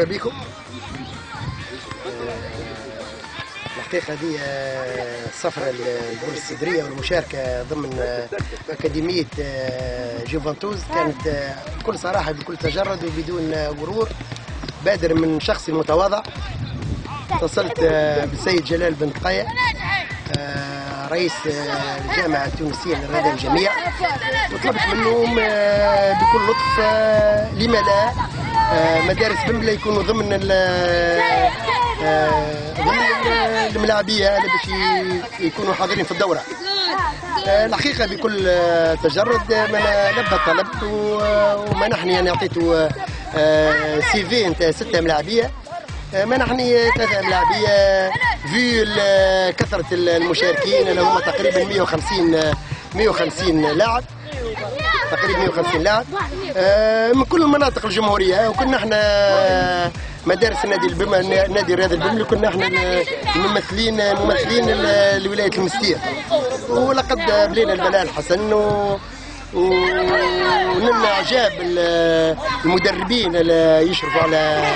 مرحبا بكم. الحقيقة هذه السفرة للبورصة الصدرية والمشاركة ضمن أكاديمية جوفنتوس كانت بكل صراحة بكل تجرد وبدون غرور، بادر من شخصي المتواضع. اتصلت بالسيد جلال بن قاية رئيس الجامعة التونسية للرياضة والجميع، وطلبت منهم بكل لطف لما لا مدارس بمبلة يكونوا ضمن الملاعبية باش يكونوا حاضرين في الدورة. الحقيقة بكل تجرد لبى الطلب ومنحني، يعني أعطيته سي في نتاع 6 ملاعبية، منحني 3 ملاعبية في كثرة المشاركين اللي هم تقريبا 150 لاعب، تقريبا 150 لاعب من كل المناطق الجمهورية. وكنا احنا مدارس نادي الرياضي البملي، كنا احنا ممثلين لولاية المستير، ولقد بلينا البلاء الحسن ونلنا اعجاب المدربين اللي يشرفوا على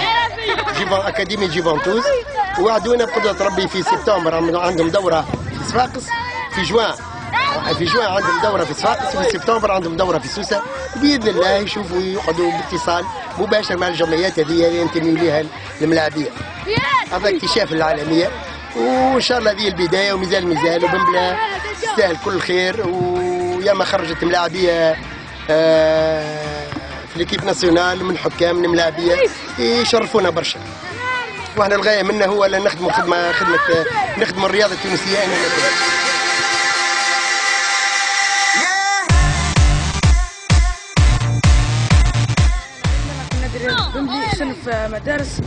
أكاديمية جوفنتوس، وعدونا بقدرة ربي في سبتمبر عندهم دورة في صفاقس، في جوان عندهم دورة في صفاقس، وفي سبتمبر عندهم دورة في سوسة، بإذن الله يشوفوا يقعدوا باتصال مباشر مع الجمعيات هذه اللي ينتمي لها الملاعبية. هذا اكتشاف العالمية، وإن شاء الله هذه البداية ومازال وبمبلة تستاهل كل الخير، وياما خرجت ملاعبية في ليكيب ناسيونال من حكام من ملاعبية يشرفونا برشا. واحنا الغاية منا هو أن نخدم الرياضة التونسية. أنا نادي الرياضي البملي صنف مدارس،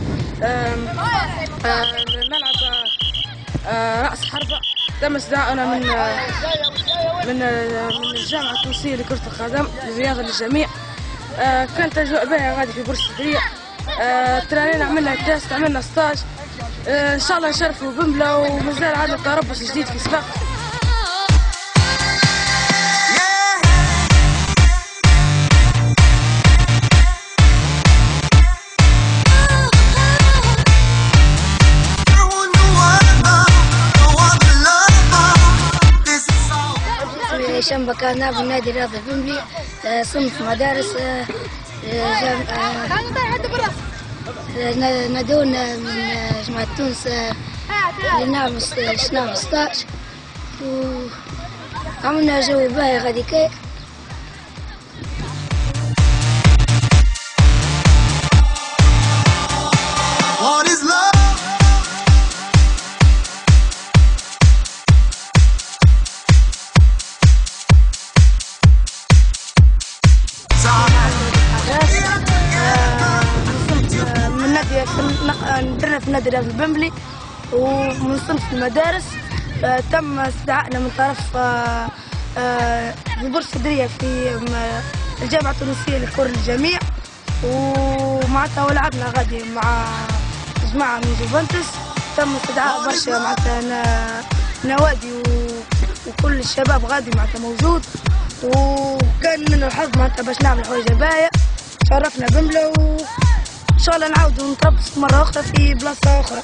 نلعب رأس حربة. تم استدعائنا من الجامعة التونسية لكرة القدم للرياضة للجميع. كانت أجواء باهية غادي في بورصة الصدرية، ترانينا عملنا تيست، عملنا ستاج، إن شاء الله نشرفوا بمبلة، ومازال عندنا تربص جديد في صفاقس. هشام بكار في نادي الرياضي البملي، صنف مدارس نادونا من جامعة تونس لنعمل ستاج، وعملنا جو باهي غادي كي. درنا في نادي الرياضي البملي ومن صنف المدارس. تم استدعائنا من طرف البورصة الصدرية في الجامعة التونسية للكرة للجميع، ومعناتها ولعبنا غادي مع جماعة من جوفنتوس. تم استدعاء برشا معناتها نوادي وكل الشباب غادي معناتها موجود، وكان من الحظ معناتها باش نعمل حوايج باهية. شرفنا بمبلة، وإن شاء الله نعاودوا نتربصوا مرة أخرى في بلاصة أخرى.